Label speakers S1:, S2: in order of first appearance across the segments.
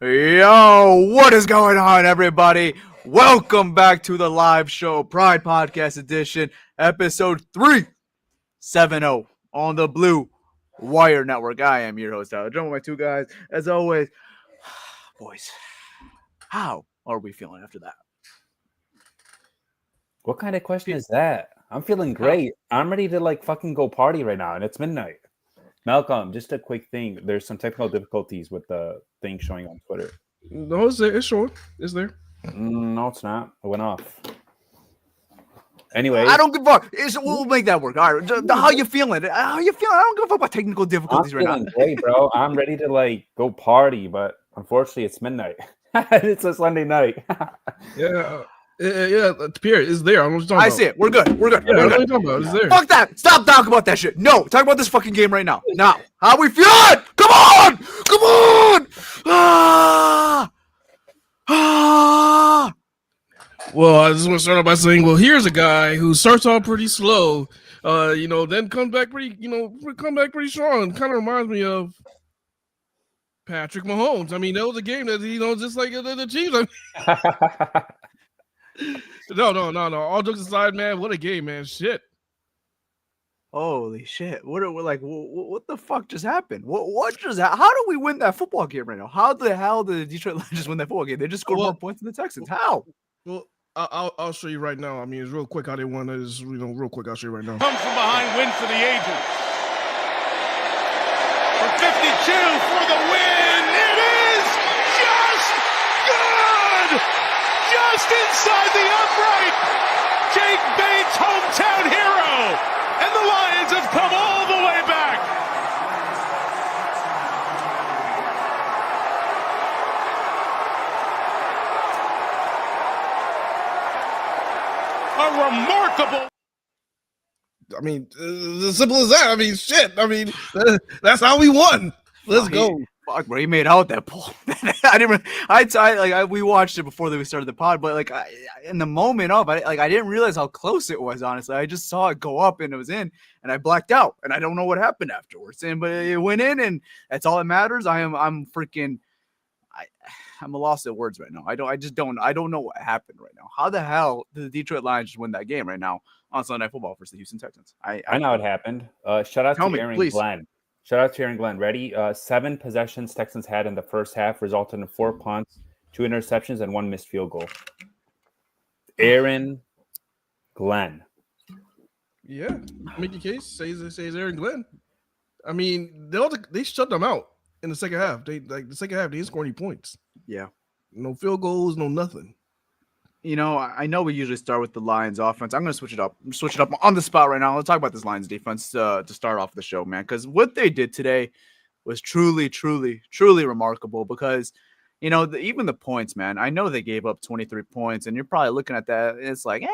S1: Yo, what is going on, everybody? Welcome back to the live show, Pride Podcast Edition, episode 370 on the Blue Wire Network. I am your host, Tyler. Joined with my two guys, as always. Boys, how are we feeling after that?
S2: What kind of question is that? I'm feeling great. I'm ready to fucking go party right now, and it's midnight. Malcolm, just a quick thing. There's some technical difficulties with the thing showing on Twitter.
S3: No, it's there. It's showing. It's there.
S2: No, it's not. It went off. Anyway,
S1: I don't give a fuck. We'll make that work. All right. How you feeling? How you feeling? I don't give a fuck about technical difficulties right now.
S2: I'm feeling great, bro. I'm ready to go party, but unfortunately, it's midnight. It's a Sunday night.
S3: Yeah. Pierre, it's there. I don't know what you're talking about.
S1: I see it. We're good. We're good.
S3: Yeah,
S1: We're
S3: what are
S1: good.
S3: you talking about? It's there.
S1: Fuck that. Stop talking about that shit. No, talk about this fucking game right now. Now. How we feeling? Come on. Come on.
S3: Well, I just want to start off by saying, well, here's a guy who starts off pretty slow, then comes back pretty strong. Kind of reminds me of Patrick Mahomes. I mean, that was a game that, just like the Chiefs. No. All jokes aside, man, what a game, man. Shit.
S1: Holy shit. What the fuck just happened? What just happened? How do we win that football game right now? How the hell did the Detroit Lions just win that football game? They just scored more points than the Texans. How?
S3: Well, I'll show you right now. I mean, it's real quick how they won. Real quick, I'll show you right now.
S4: Comes from behind, win for the Angels. For 52 for the win. It is just good. Just inside the upright. Jake Bates, hometown hero. And the Lions have come all the way back. A remarkable.
S3: I mean, as simple as that. I mean, shit. I mean, that's how we won. Let's go.
S1: Fuck, bro, he made out that pull. We watched it before we started the pod, but in the moment of, I didn't realize how close it was. Honestly, I just saw it go up and it was in, and I blacked out, and I don't know what happened afterwards. But it went in, and that's all that matters. I'm a loss at words right now. I don't know what happened right now. How the hell did the Detroit Lions just win that game right now on Sunday Night Football versus the Houston Texans?
S2: I know what happened. Shout out to Aaron Glenn. Shout out to Aaron Glenn. Ready? 7 possessions Texans had in the first half resulted in 4 punts, 2 interceptions, and 1 missed field goal. Aaron Glenn.
S3: Yeah, make your case. Says Aaron Glenn. I mean, they shut them out in the second half. The second half they didn't score any points.
S1: Yeah,
S3: no field goals, no nothing.
S1: I know we usually start with the Lions offense. I'm going to switch it up. On the spot right now. Let's talk about this Lions defense to start off the show, man, because what they did today was truly, truly, truly remarkable because, even the points, man, I know they gave up 23 points, and you're probably looking at that. It's like,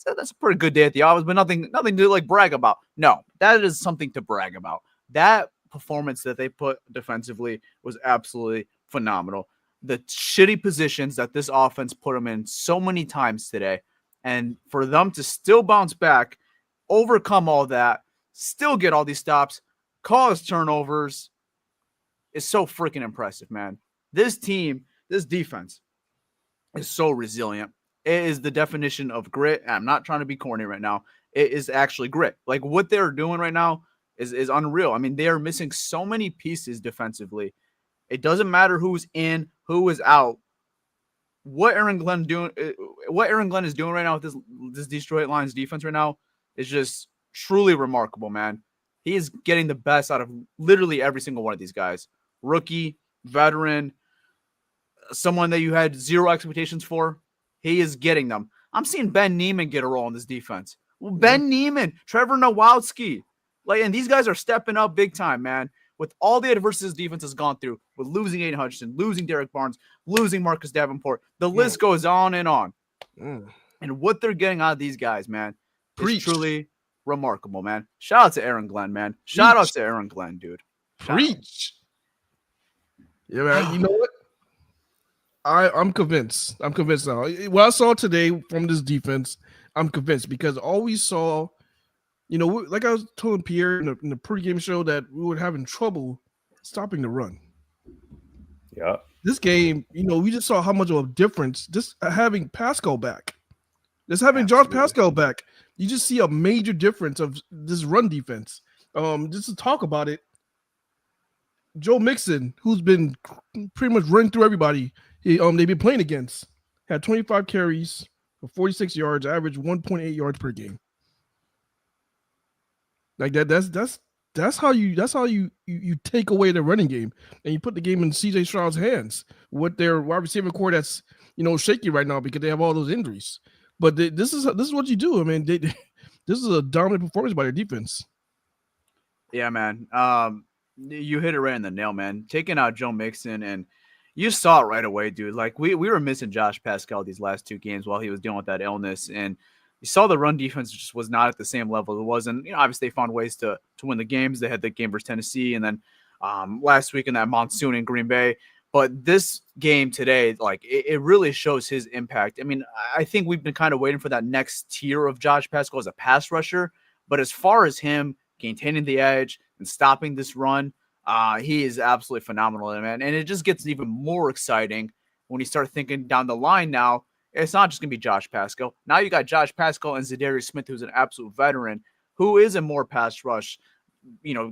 S1: that's a pretty good day at the office, but nothing to brag about. No, that is something to brag about. That performance that they put defensively was absolutely phenomenal. The shitty positions that this offense put them in so many times today, and for them to still bounce back, overcome all that, still get all these stops, cause turnovers, is so freaking impressive, man. This team, this defense is so resilient. It is the definition of grit. I'm not trying to be corny right now. It is actually grit. What they're doing right now is unreal. I mean, they are missing so many pieces defensively. It doesn't matter who's in, who is out. What Aaron Glenn is doing right now with this Detroit Lions defense right now is just truly remarkable, man. He is getting the best out of literally every single one of these guys. Rookie, veteran, someone that you had zero expectations for. He is getting them. I'm seeing Ben Neiman get a role in this defense. Well, Ben Neiman, Trevor Nowalski, and these guys are stepping up big time, man. With all the adversity this defense has gone through, with losing Aiden Hutchinson, losing Derek Barnes, losing Marcus Davenport, the list goes on and on. And what they're getting out of these guys, man, is truly remarkable, man. Shout out to Aaron Glenn, man. Shout out to Aaron Glenn, dude.
S3: Preach. Yeah, man. You know what? I'm convinced. I'm convinced now. What I saw today from this defense, I'm convinced because all we saw, like I was telling Pierre in the pregame show that we were having trouble stopping the run.
S2: Yeah.
S3: this game, we just saw how much of a difference just having Pascal back. Just having Josh Pascal back, you just see a major difference of this run defense. Just to talk about it, Joe Mixon, who's been pretty much running through everybody, they've been playing against, had 25 carries for 46 yards, average 1.8 yards per game. Like that's how you take away the running game and you put the game in CJ Stroud's hands with their wide receiver core that's shaky right now because they have all those injuries. But this is what you do. I mean, this is a dominant performance by their defense.
S1: Yeah, man. You hit it right in the nail, man. Taking out Joe Mixon, and you saw it right away, dude. Like we were missing Josh Pascal these last 2 games while he was dealing with that illness, and you saw the run defense just was not at the same level it was. And obviously they found ways to win the games. They had the game versus Tennessee, and then last week in that monsoon in Green Bay. But this game today, like it really shows his impact. I mean, I think we've been kind of waiting for that next tier of Josh Pascal as a pass rusher. But as far as him maintaining the edge and stopping this run, he is absolutely phenomenal, man. And it just gets even more exciting when you start thinking down the line now. It's not just going to be Josh Pascal. Now you got Josh Pascal and Zadarius Smith, who's an absolute veteran, who is a more pass rush,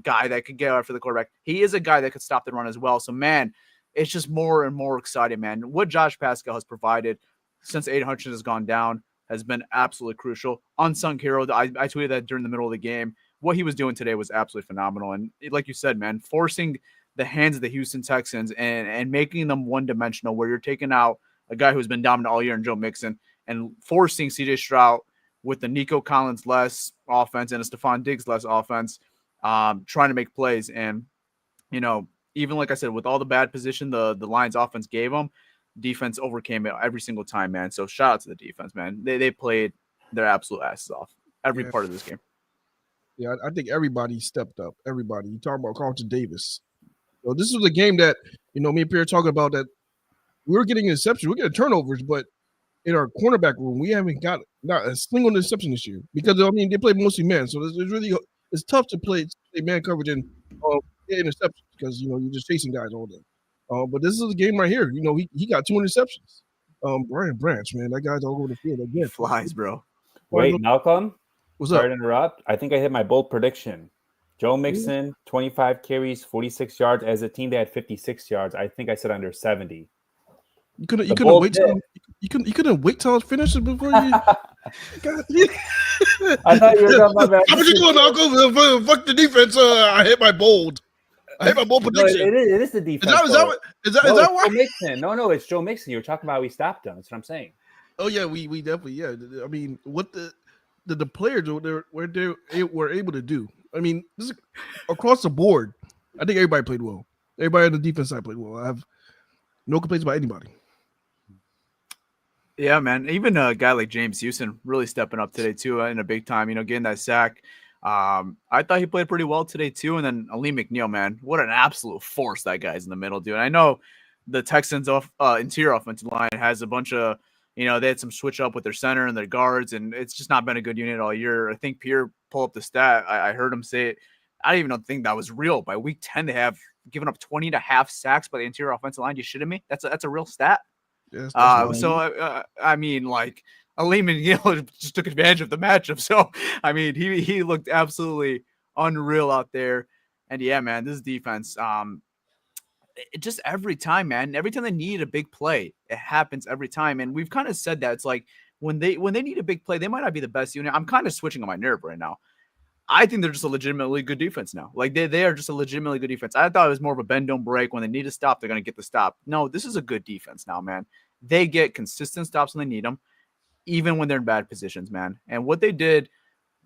S1: guy that could get after the quarterback. He is a guy that could stop the run as well. So, man, it's just more and more exciting, man. What Josh Pascal has provided since Aiden Hutchinson has gone down has been absolutely crucial. Unsung hero. I tweeted that during the middle of the game. What he was doing today was absolutely phenomenal. And like you said, man, forcing the hands of the Houston Texans and making them one-dimensional where you're taking out a guy who's been dominant all year in Joe Mixon and forcing CJ Stroud with the Nico Collins-less offense and a Stephon Diggs-less offense, trying to make plays. And, even like I said, with all the bad position the Lions offense gave them, defense overcame it every single time, man. So shout out to the defense, man. They played their absolute asses off every part of this game.
S3: Yeah, I think everybody stepped up. Everybody. You talking about Carlton Davis. So this was a game that, me and Pierre talking about that we were getting interceptions, we're getting turnovers, but in our cornerback room, we haven't got not a single interception this year because they play mostly man. So it's tough to play man coverage and get interceptions because you're just chasing guys all day. But this is a game right here. He got 2 interceptions. Brian Branch, man, that guy's all over the field again.
S1: Flies, bro.
S2: Wait, Malcolm.
S3: What's up?
S2: Sorry to interrupt. I think I hit my bold prediction. Joe Mixon, 25 carries, 46 yards. As a team, they had 56 yards. I think I said under 70.
S3: You couldn't wait till you couldn't wait till it finishes before you. God,
S2: I thought you were talking about that.
S3: How about you going, Malcolm? Fuck the defense. I hit my bold. I hit my bold prediction.
S2: No, it is the defense.
S3: Is that why?
S2: Joe Mixon. No, it's Joe Mixon. You were talking about we stopped him. That's what I'm saying.
S3: Oh yeah, we definitely, yeah. I mean, what the players were able to do. I mean, this is across the board. I think everybody played well. Everybody on the defense side played well. I have no complaints about anybody.
S1: Yeah, man. Even a guy like James Houston really stepping up today too in a big time. Getting that sack. I thought he played pretty well today too. And then Ali McNeil, man, what an absolute force that guy's in the middle, dude. I know the Texans interior offensive line has a bunch of, they had some switch up with their center and their guards, and it's just not been a good unit all year. I think Pierre pulled up the stat. I heard him say it. I don't even think that was real. By week 10, they have given up 20.5 sacks by the interior offensive line. You shitting me? That's a real stat.
S3: Yes,
S1: I mean, like, Ali McNeil just took advantage of the matchup. So, I mean, he looked absolutely unreal out there. And yeah, man, this defense, just every time, man, every time they need a big play, it happens every time. And we've kind of said that it's like when they need a big play, they might not be the best unit. I'm kind of switching on my nerve right now. I think they're just a legitimately good defense now. Like they are just a legitimately good defense. I thought it was more of a bend don't break. When they need to stop, they're going to get the stop. No, this is a good defense now, man. They get consistent stops when they need them, even when they're in bad positions, man. And what they did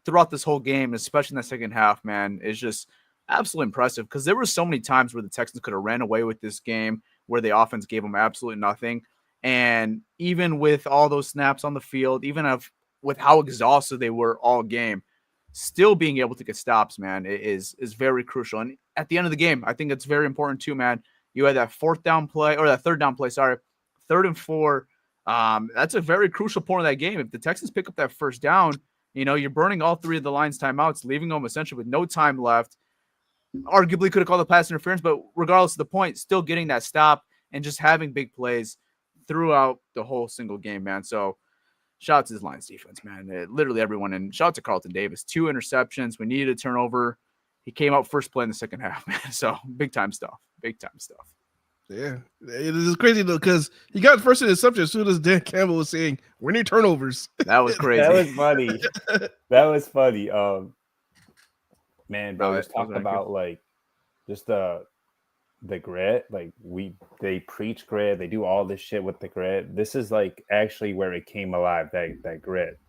S1: throughout this whole game, especially in the second half, man, is just absolutely impressive because there were so many times where the Texans could have ran away with this game where the offense gave them absolutely nothing. And even with all those snaps on the field, even with how exhausted they were all game, still being able to get stops, man, is very crucial. And at the end of the game, I think it's very important too, man. You had that third down play, 3rd and 4. That's a very crucial point of that game. If the Texans pick up that first down, you're burning all 3 of the Lions' timeouts, leaving them essentially with no time left. Arguably could have called the pass interference, but regardless of the point, still getting that stop and just having big plays throughout the whole single game, man. So shout out to this Lions defense, man. Literally everyone. And shout out to Carlton Davis. 2 interceptions. We needed a turnover. He came out first play in the second half, man. So big time stuff. Big time stuff.
S3: Yeah. It is crazy, though, because he got first interception as soon as Dan Campbell was saying, we need turnovers.
S1: That was crazy.
S2: That was funny. That was funny. Man, bro, just talk about, like, just the grit. Like, they preach grit. They do all this shit with the grit. This is, like, actually where it came alive, that grit.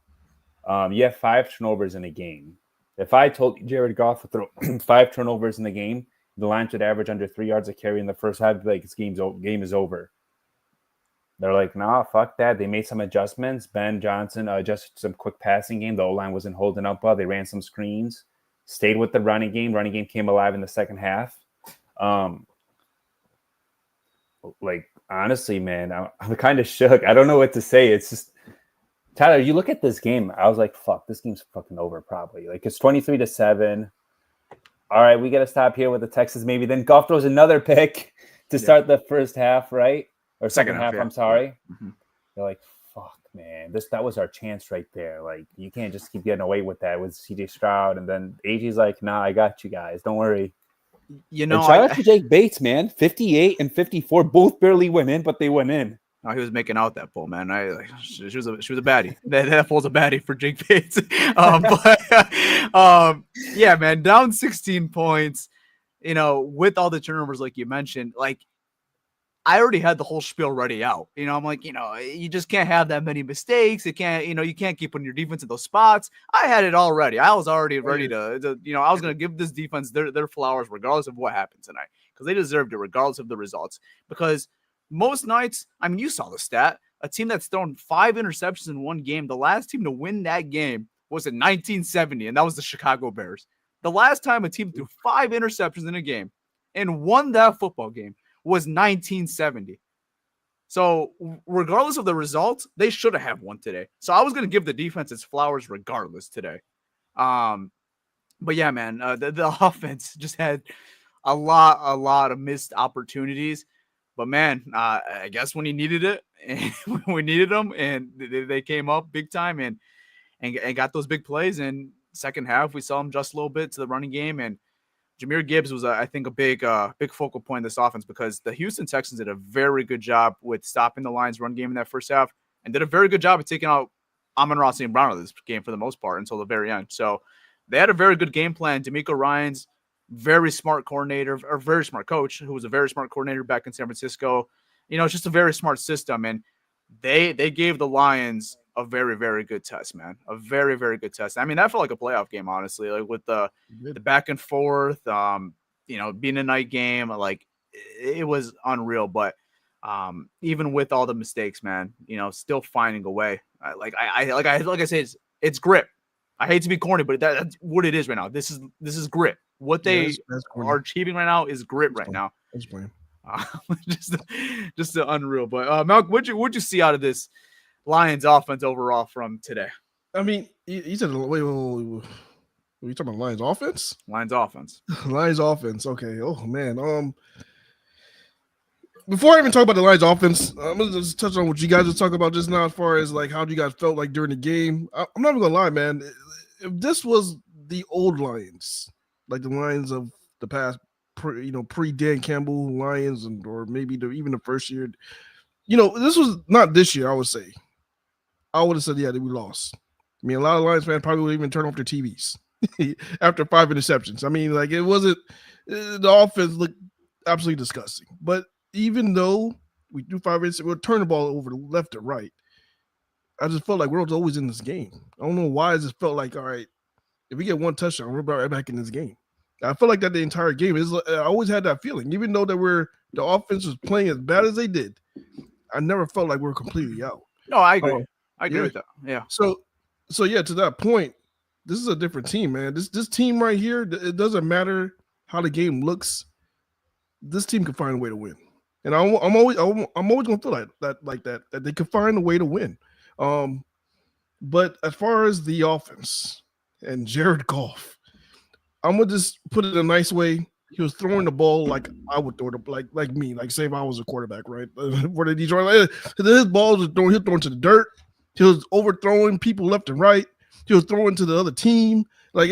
S2: You have 5 turnovers in a game. If I told Jared Goff would throw 5 turnovers in the game, the Lions would average under 3 yards a carry in the first half. Like, this game is over. They're like, nah, fuck that. They made some adjustments. Ben Johnson adjusted some quick passing game. The O-line wasn't holding up well. They ran some screens. Stayed with the running game. Running game came alive in the second half. Like, honestly, man, I'm kind of shook. I don't know what to say. It's just, Tyler, you look at this game, I was like, fuck, this game's fucking over probably. Like, it's 23-7. All right, we got to stop here with the Texans maybe. Then Goff throws another pick to start the first half, right? Or second half, I'm sorry.
S1: Mm-hmm.
S2: You're like, fuck, man. That was our chance right there. Like, you can't just keep getting away with that with CJ Stroud. And then AG's like, nah, I got you guys. Don't worry.
S1: You know,
S2: and shout out to Jake Bates, man. 58 and 54, both barely went in, but they went in.
S1: Oh, he was making out that pull, man. She was a baddie. That pull's a baddie for Jake Bates. Yeah, man, down 16 points. You know, with all the turnovers, like you mentioned, like I already had the whole spiel ready out. You know, I'm like, you know, you just can't have that many mistakes. You can't keep putting your defense in those spots. I had it all ready. I was already ready to I was going to give this defense their flowers regardless of what happened tonight because they deserved it regardless of the results. Because most nights, I mean, you saw the stat, a team that's thrown 5 interceptions in one game. The last team to win that game was in 1970, and that was the Chicago Bears. The last time a team threw 5 interceptions in a game and won that football game was 1970. So regardless of the results, they should have won today. So I was going to give the defense its flowers regardless today. But yeah, man, the offense just had a lot of missed opportunities. But man, I guess when he needed it, and we needed them, and they came up big time and got those big plays. And second half, we saw them just a little bit to the running game, and Jahmyr Gibbs was, I think, a big focal point in this offense because the Houston Texans did a very good job with stopping the Lions' run game in that first half and did a very good job of taking out Amon-Ra St. Brown in this game for the most part until the very end. So they had a very good game plan. D'Amico Ryans, very smart coordinator, or very smart coach, who was a very smart coordinator back in San Francisco. You know, it's just a very smart system, and they gave the Lions a very, very good test, man. A very, very good test. I mean, that felt like a playoff game, honestly, like with the back and forth, being a night game, like it was unreal. But even with all the mistakes, man, still finding a way. Like I say, it's grit. I hate to be corny, but that's what it is right now. This is grit. What they are achieving right now is grit right now.
S3: That's fine.
S1: Just unreal. But Malk, what'd you see out of this Lions offense overall from today?
S3: I mean, you said wait. Are you talking about Lions offense?
S1: Lions offense.
S3: Lions offense. Okay. Oh man. Before I even talk about the Lions offense, I'm gonna just touch on what you guys were talking about just now, as far as like how you guys felt like during the game. I'm not even gonna lie, man. If this was the old Lions, like the Lions of the past, pre Dan Campbell Lions, or maybe even the first year, this was not this year. I would say, I would have said, yeah, that we lost. I mean, a lot of Lions fans probably would even turn off their TVs after 5 interceptions. I mean, like it wasn't. The offense looked absolutely disgusting. But even though we do 5 interceptions, we'll turn the ball over to left or right. I just felt like we're always in this game. I don't know why. I just felt like, all right, if we get one touchdown, we're right back in this game. I felt like that the entire game. I always had that feeling, even though the offense was playing as bad as they did. I never felt like we were completely out.
S1: No, I agree. I agree with that. Yeah.
S3: So yeah, to that point, this is a different team, man. This team right here, it doesn't matter how the game looks. This team can find a way to win, and I'm always gonna feel like that they can find a way to win. But as far as the offense and Jared Goff, I'm gonna just put it a nice way. he was throwing the ball like I would throw it, like me, like say if I was a quarterback, right? For the Detroit, his balls was throwing, he was throwing to the dirt. He was overthrowing people left and right. He was throwing to the other team. Like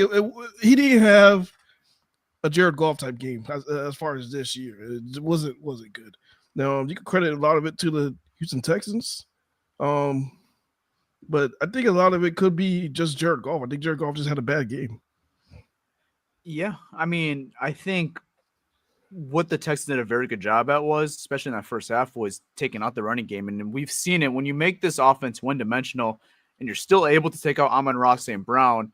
S3: he didn't have a Jared Goff type game as far as this year. It wasn't good. Now you can credit a lot of it to the Houston Texans, but I think a lot of it could be just Jared Goff. I think Jared Goff just had a bad game.
S1: Yeah, I mean, I think what the Texans did a very good job at was, especially in that first half, was taking out the running game. And we've seen it when you make this offense one-dimensional and you're still able to take out Amon-Ra St. Brown.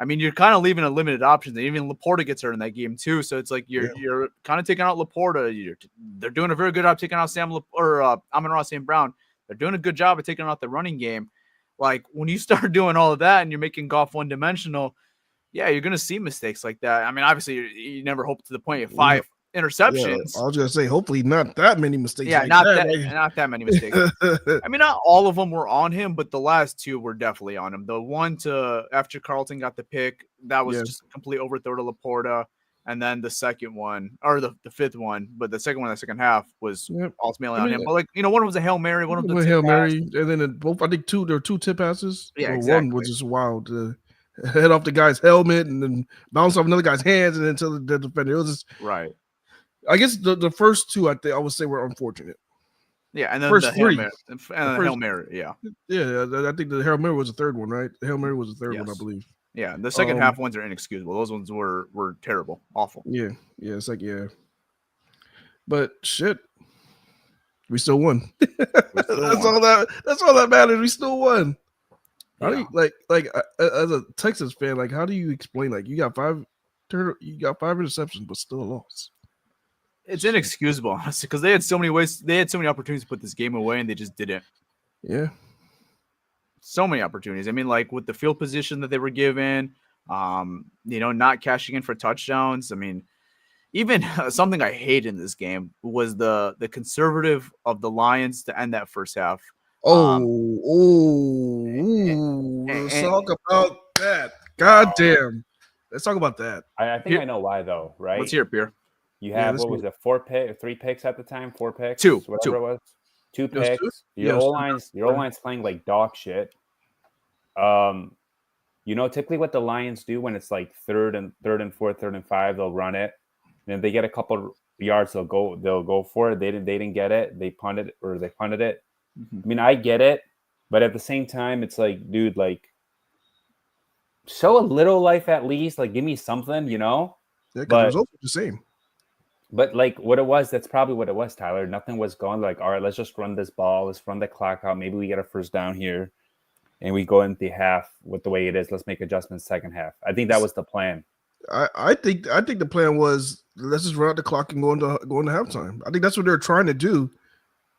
S1: I mean, you're kind of leaving a limited options. And even Laporta gets hurt in that game too. So it's like you're kind of taking out Laporta. They're doing a very good job taking out Amon-Ra St. Brown. They're doing a good job of taking out the running game. Like when you start doing all of that and you're making Goff one-dimensional, yeah, you're going to see mistakes like that. I mean, obviously, you never hope to the point of 5 interceptions.
S3: Yeah, I was going to say, hopefully not that many mistakes.
S1: Yeah, not that many mistakes. I mean, not all of them were on him, but the last 2 were definitely on him. The one after Carlton got the pick, that was just a complete overthrow to Laporta. And then the second one, or the fifth one, but the second one in the second half was ultimately on him. But one was a Hail Mary, one of the
S3: Hail Mary, and then both, I think there were 2 tip passes.
S1: Yeah, exactly.
S3: One was just wild. Head off the guy's helmet and then bounce off another guy's hands and then to the defender. It was just
S1: right.
S3: I guess the first 2 I would say were unfortunate.
S1: Yeah, and then
S3: first
S1: the
S3: 3
S1: Hail Mary, yeah.
S3: Yeah, I think the Hail Mary was the third one, right? The Hail Mary was the third one, I believe.
S1: Yeah, the second half ones are inexcusable. Those ones were terrible, awful.
S3: Yeah, it's like but shit, we still won. That's all that matters. We still won. How do you, as a Texas fan, how do you explain you got 5 interceptions but still a loss?
S1: It's inexcusable, honestly, because they had so many opportunities to put this game away and they just didn't.
S3: Yeah.
S1: So many opportunities. I mean, with the field position that they were given, not cashing in for touchdowns. I mean, even something I hate in this game was the conservative of the Lions to end that first half.
S3: Let's talk about that. God damn. Let's talk about that.
S2: I think I know why, though, right?
S1: Let's hear it, Pierre.
S2: You have, was it, 3 picks at the time? 4 picks?
S1: 2.
S2: Whatever it was. 2 picks. Your O-line's playing like dog shit. Typically what the Lions do when it's third and 4, 3rd and 5, they'll run it. And if they get a couple yards, they'll go for it. They didn't get it. They punted it. I mean, I get it, but at the same time, it's dude, show a little life at least. Give me something,
S3: Yeah, because the results are the same.
S2: But what it was, that's probably what it was, Tyler. Nothing was going all right, let's just run this ball. Let's run the clock out. Maybe we get a first down here. And we go into the half with the way it is. Let's make adjustments second half. I think that was the plan.
S3: I think the plan was let's just run out the clock and go into halftime. I think that's what they're trying to do.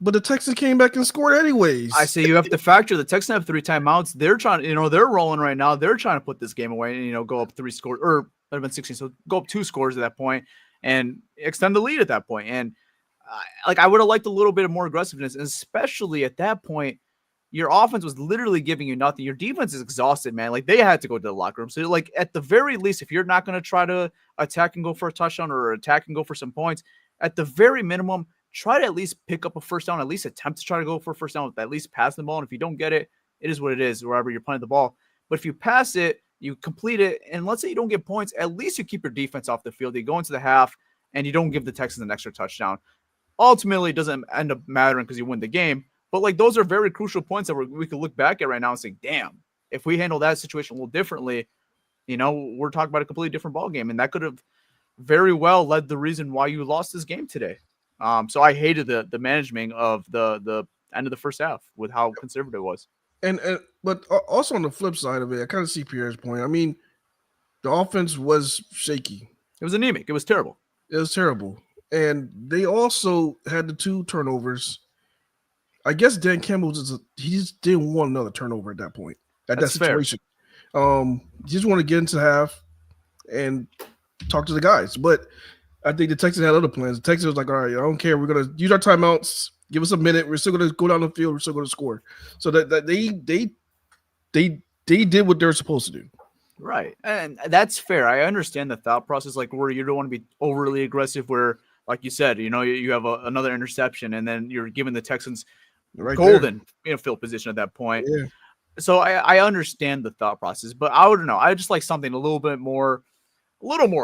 S3: But the Texans came back and scored anyways.
S1: I say you have to factor the Texans have 3 timeouts. They're trying, they're rolling right now. They're trying to put this game away and go up 3 scores, or that have been 16. So go up 2 scores at that point and extend the lead at that point. And I would have liked a little bit of more aggressiveness, and especially at that point. Your offense was literally giving you nothing. Your defense is exhausted, man. They had to go to the locker room. So, at the very least, if you're not going to try to attack and go for a touchdown or attack and go for some points, at the very minimum, try to at least pick up a first down, at least attempt to try to go for a first down with at least passing the ball. And if you don't get it, it is what it is, wherever you're playing the ball. But if you pass it, you complete it, and let's say you don't get points, at least you keep your defense off the field. You go into the half, and you don't give the Texans an extra touchdown. Ultimately, it doesn't end up mattering because you win the game. But those are very crucial points that we could look back at right now and say, damn, if we handle that situation a little differently, we're talking about a completely different ball game. And that could have very well led the reason why you lost this game today. So I hated the management of the end of the first half with how conservative it was.
S3: But also on the flip side of it, I kind of see Pierre's point. I mean, the offense was shaky.
S1: It was anemic. It was terrible.
S3: It was terrible. And they also had the 2 turnovers. I guess Dan Campbell he just didn't want another turnover at that point. That situation. He just want to get into half and talk to the guys. But I think the Texans had other plans. The Texans was all right, I don't care. We're gonna use our timeouts. Give us a minute. We're still gonna go down the field. We're still gonna score. So that they did what they're supposed to do.
S1: Right. And that's fair. I understand the thought process, like where you don't want to be overly aggressive, where, like you said, you have another interception and then you're giving the Texans golden field position at that point.
S3: Yeah.
S1: So I understand the thought process, but I wouldn't know. I just like something a little more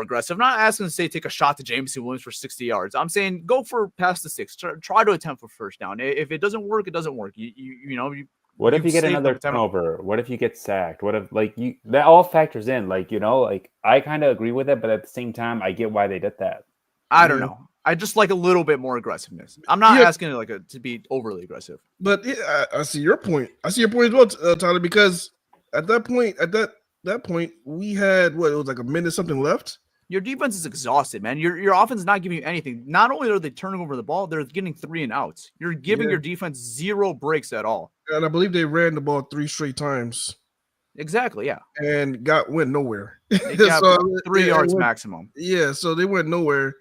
S1: aggressive. I'm not asking to say take a shot to Jameson Williams for 60 yards. I'm saying go for past the 6. Try to attempt for first down. If it doesn't work, it doesn't work.
S2: What if you get another turnover? What if you get sacked? What if that all factors in? I kind of agree with it, but at the same time, I get why they did that.
S1: I don't know. I just like a little bit more aggressiveness. I'm not asking to be overly aggressive.
S3: But I see your point. I see your point as well, Tyler. Because at that point, we had it was like a minute something left.
S1: Your defense is exhausted, man. Your offense is not giving you anything. Not only are they turning over the ball, they're getting 3 and outs. You're giving your defense 0 breaks at all.
S3: And I believe they ran the ball 3 straight times.
S1: Exactly, yeah.
S3: And went nowhere.
S1: They got 3 yards maximum.
S3: Yeah, so they went nowhere.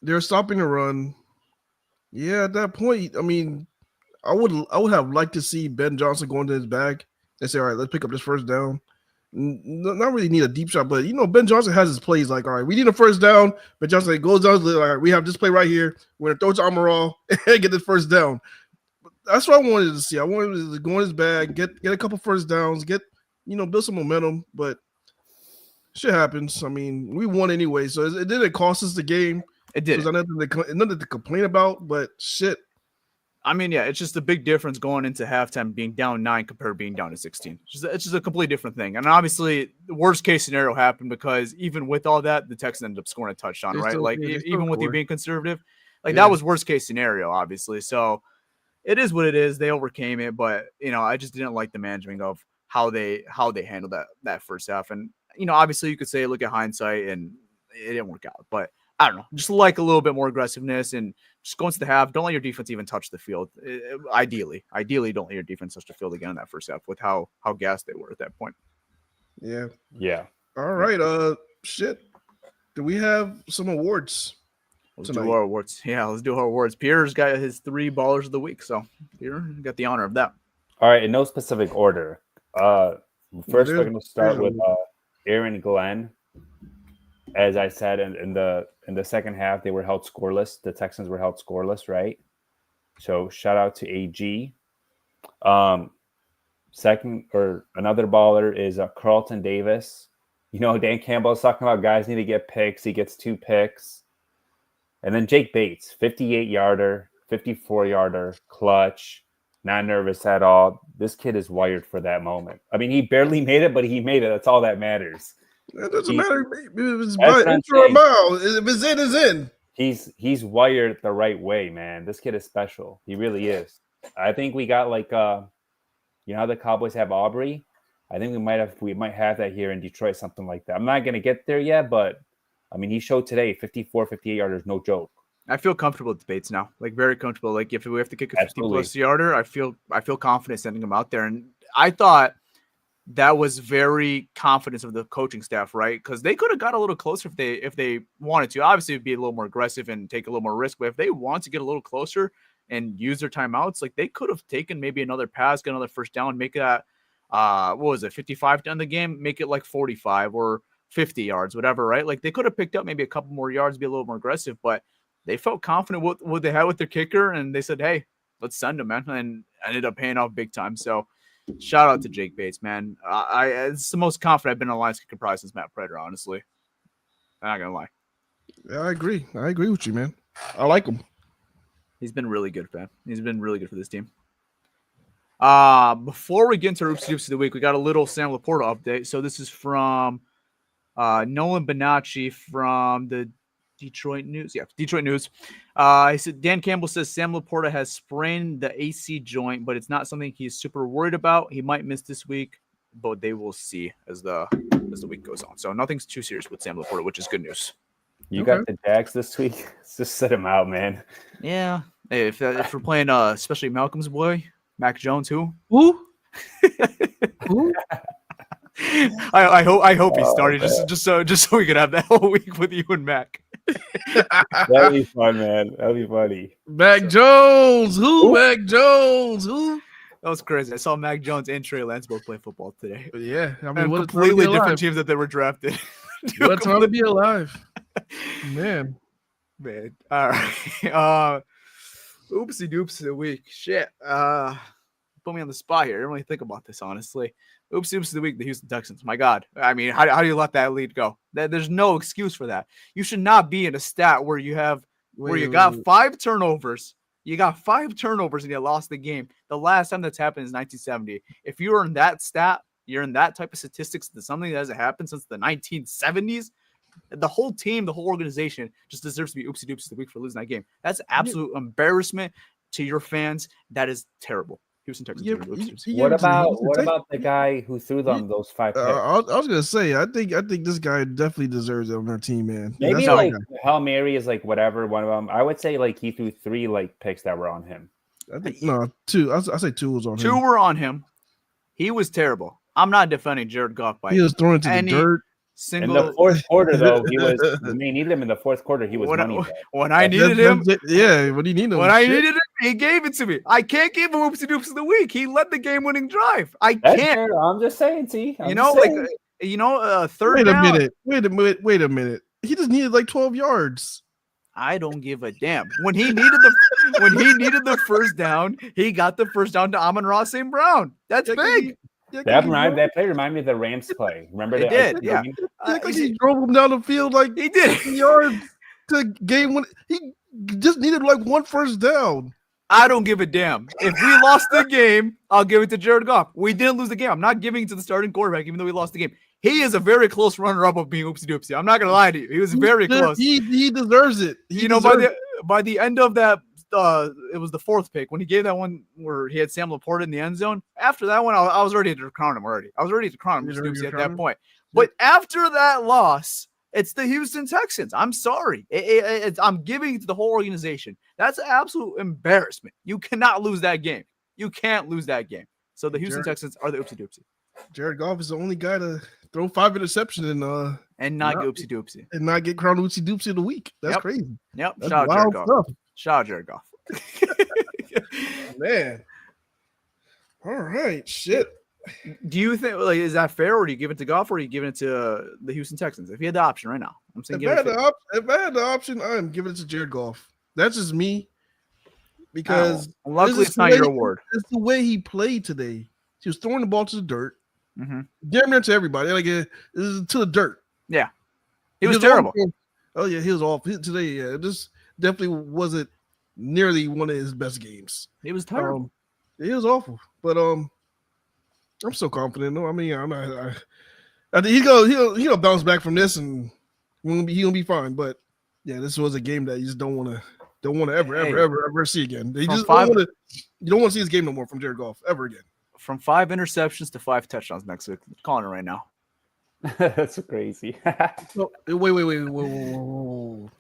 S3: They're stopping the run. Yeah, at that point, I mean, I would have liked to see Ben Johnson go into his bag and say, all right, let's pick up this first down. Not really need a deep shot, but Ben Johnson has his plays like, all right, we need a first down. Ben Johnson goes down, all right, we have this play right here. We're gonna throw it to Amaral and get this first down. That's what I wanted to see. I wanted to go in his bag, get a couple first downs, build some momentum, but shit happens. I mean, we won anyway, so it didn't cost us the game.
S1: It did.
S3: There's nothing to complain about, but shit.
S1: I mean, yeah, it's just a big difference going into halftime being down 9 compared to being down to 16. It's just a completely different thing. And obviously, the worst case scenario happened because even with all that, the Texans ended up scoring a touchdown, right? Even with you being conservative, that was worst case scenario, obviously. So it is what it is. They overcame it, but I just didn't like the management of how they handled that first half. And obviously, you could say look at hindsight, and it didn't work out, but. I don't know, just like a little bit more aggressiveness and just go into the half. Don't let your defense even touch the field. Ideally, don't let your defense touch the field again in that first half with how gassed they were at that point.
S3: Yeah.
S2: Yeah.
S3: All right. Shit. Do we have some awards?
S1: Let's do our awards. Yeah, let's do our awards. Pierre's got his 3 ballers of the week, so Pierre got the honor of that.
S2: All right, in no specific order. First, we're going to start with Aaron Glenn. As I said, in the second half, they were held scoreless. The Texans were held scoreless, right? So shout out to AG. Second, or another baller is Carlton Davis. Dan Campbell's talking about guys need to get picks. He gets 2 picks. And then Jake Bates, 58-yarder, 54-yarder, clutch, not nervous at all. This kid is wired for that moment. I mean, he barely made it, but he made it. That's all that matters.
S3: It doesn't matter if it's intro or mile. If it's in, it's in.
S2: He's wired the right way, man. This kid is special. He really is. I think we got how the Cowboys have Aubrey. I think we might have that here in Detroit, something like that. I'm not gonna get there yet, but I mean, he showed today 54, 58-yarder, no joke.
S1: I feel comfortable with Bates now, very comfortable. Like if we have to kick a 50+ yarder, I feel confident sending him out there. And I thought that was very confidence of the coaching staff, right? Because they could have got a little closer if they wanted to. Obviously, it'd be a little more aggressive and take a little more risk. But if they want to get a little closer and use their timeouts, they could have taken maybe another pass, get another first down, make that 55 to end the game, make it 45 or 50 yards, whatever, right? They could have picked up maybe a couple more yards, be a little more aggressive, but they felt confident with what they had with their kicker, and they said, hey, let's send him, man, and ended up paying off big time. So shout out to Jake Bates, man. It's the most confident I've been in a Lions kicker probably since Matt Prater, honestly. I'm not going to lie.
S3: Yeah, I agree. I agree with you, man. I like him.
S1: He's been really good, man. He's been really good for this team. Before we get into Oopsie Doopsie of the week, we got a little Sam Laporta update. So this is from Nolan Bonacci from the Detroit News. Yeah, Detroit News. He said, Dan Campbell says Sam Laporta has sprained the AC joint, but it's not something he's super worried about. He might miss this week, but they will see as the week goes on. So nothing's too serious with Sam Laporta, which is good news.
S2: You got the Jags this week? Let's just set him out, man.
S1: Yeah. Hey, if we're playing, especially Malcolm's boy, Mac Jones, who?
S3: Who?
S1: I hope he started just so we could have that whole week with you and Mac.
S2: That'd be fun, man. That'd be funny.
S3: Mac Jones. Who? Mac Jones. Who?
S1: That was crazy. I saw Mac Jones and Trey Lance both play football today.
S3: Yeah, I mean,
S1: And
S3: what
S1: completely different teams that they were drafted.
S3: What a time to be alive, man.
S1: All right. Oopsie doops of the week. Shit. Put me on the spot here. I didn't really think about this, honestly. Oopsie doops of the week. The Houston Texans. My God. I mean, how do you let that lead go? There's no excuse for that. You should not be in a stat where you have got 5 turnovers. You got 5 turnovers and you lost the game. The last time that's happened is 1970. If you're in that stat, you're in that type of statistics, that's something that hasn't happened since the 1970s. The whole team, the whole organization just deserves to be oopsie doops of the week for losing that game. That's absolute embarrassment to your fans. That is terrible. Houston Texans.
S2: What about the guy who threw them those 5 picks?
S3: I was gonna say, I think this guy definitely deserves it on our team, man.
S2: Maybe like Hail Mary is like whatever one of them. I would say like he threw 3 like picks that were on him.
S3: I think 2. I say 2 was on him.
S1: 2 were on him. He was terrible. I'm not defending Jared Goff by
S3: he was thrown into the dirt.
S2: In the fourth quarter, though, he was. We needed him in the fourth quarter. He was money.
S1: When I needed him,
S3: when he needed him,
S1: I needed him, he gave it to me. I can't give him oopsie doops of the week. He led the game-winning drive. I can't.
S2: Fair. I'm just saying, T.
S1: Third down.
S3: Wait a minute. He just needed like 12 yards.
S1: I don't give a damn. When he needed the first down, he got the first down to Amon-Ra St. Brown. That's big.
S2: That play reminded me of the Rams play. Remember that?
S1: It did, yeah.
S3: He drove him down the field like
S1: he did.
S3: yards to game when he just needed like 1 first down.
S1: I don't give a damn. If we lost the game, I'll give it to Jared Goff. We didn't lose the game. I'm not giving it to the starting quarterback, even though we lost the game. He is a very close runner-up of being oopsie doopsie. I'm not gonna lie to you. He was very close.
S3: He deserves it.
S1: By the end of that. It was the 4th pick when he gave that one where he had Sam Laporta in the end zone. After that one, I was ready to crown him already. I was ready to crown him at that point. But after that loss, it's the Houston Texans. I'm sorry. I'm giving it to the whole organization. That's an absolute embarrassment. You cannot lose that game. You can't lose that game. So the Houston Texans are the oopsie doopsie.
S3: Jared Goff is the only guy to throw 5 interceptions
S1: and not get oopsie doopsie
S3: and not get crowned oopsie doopsie of the week. That's crazy.
S1: Yep.
S3: That's
S1: Shout out Jared Goff. Shout out Jared Goff.
S3: Man. All right. Shit.
S1: Do you think is that fair, or do you give it to Goff, or are you giving it to the Houston Texans? If you had the option right now, I'm saying
S3: if I had the option, I'm giving it to Jared Goff. That's just me. Because
S1: luckily it's not your award.
S3: It's the way he played today. He was throwing the ball to the dirt.
S1: Mm-hmm.
S3: Damn near to everybody. This is to the dirt.
S1: Yeah. He was terrible.
S3: Oh yeah, he was awful today. Yeah, this definitely wasn't nearly one of his best games.
S1: He was terrible.
S3: He was awful. But I'm so confident. No, I mean I think he'll bounce back from this and he'll be fine. But yeah, this was a game that you just don't want to ever see again. You don't want to see this game no more from Jared Goff ever again.
S1: From 5 interceptions to 5 touchdowns next week. I'm calling it right now.
S2: That's crazy.
S3: Wait.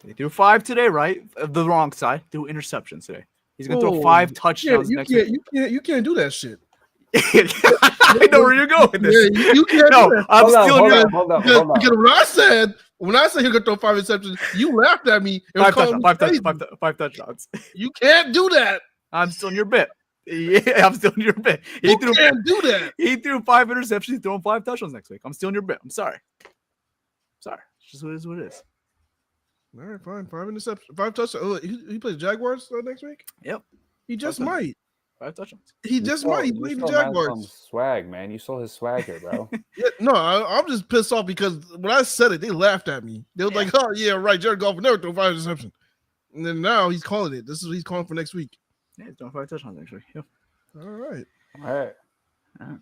S1: They threw 5 today, right? The wrong side. Threw interceptions today. He's gonna throw 5 touchdowns next week.
S3: You can't do that shit.
S1: I know where you're going with this.
S3: Yeah, you can't.
S1: No, I'm stealing your.
S2: Hold on.
S3: Because when I said he could throw 5 interceptions, you laughed at me.
S1: 5 touchdowns.
S3: You can't do that.
S1: I'm stealing your bit. Yeah, I'm stealing your bit.
S3: Can't do that.
S1: He threw 5 interceptions. He's throwing 5 touchdowns next week. I'm stealing your bit. I'm sorry. It's just what it is.
S3: All right, fine. 5 interceptions, 5 touchdowns. Oh, he plays Jaguars next week.
S1: Yep.
S3: He just might.
S1: 5 touchdowns.
S3: He just might. He played the Jaguars.
S2: Swag, man. You saw his swagger, bro.
S3: Yeah, no, I'm just pissed off because when I said it, they laughed at me. They were like, "Oh yeah, right. Jared Goff will never throw 5 interceptions." And then now he's calling it. This is what he's calling for next week.
S1: Yeah, he's throwing 5 touchdowns next week. Yep.
S3: All right.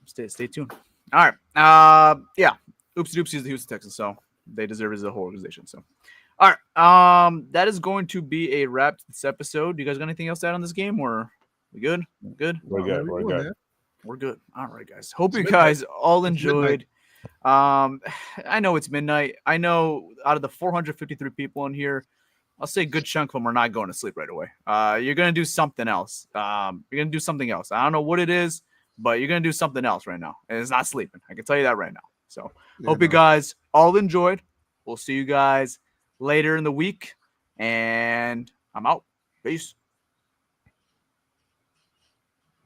S1: Stay tuned. All right. Yeah. Oopsie doopsie is the Houston Texans, so they deserve it as a whole organization. So, all right. That is going to be a wrap to this episode. Do you guys got anything else to add on this game, or we good? Good.
S2: We're good.
S1: We're good. All right, guys. Hope you guys all enjoyed. I know it's midnight. I know out of the 453 people in here, I'll say a good chunk of them are not going to sleep right away. You're going to do something else. I don't know what it is, but you're going to do something else right now. And it's not sleeping. I can tell you that right now. So hope you guys all enjoyed. We'll see you guys later in the week. And I'm out. Peace.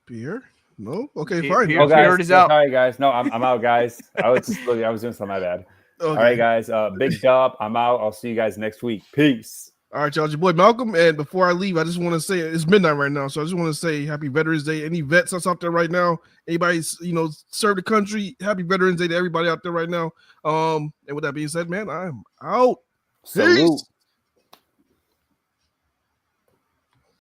S3: Beer? No. Okay, fine.
S1: Priority's out.
S2: Sorry, guys. No, I'm out, guys. I was doing something. My bad. Okay. All right, guys. Big dub. I'm out. I'll see you guys next week. Peace.
S3: All right, y'all. It's your boy Malcolm. And before I leave, I just want to say it's midnight right now, so I just want to say Happy Veterans Day. Any vets that's out there right now, anybody serve the country, Happy Veterans Day to everybody out there right now. And with that being said, man, I'm out.
S2: Salute. Peace.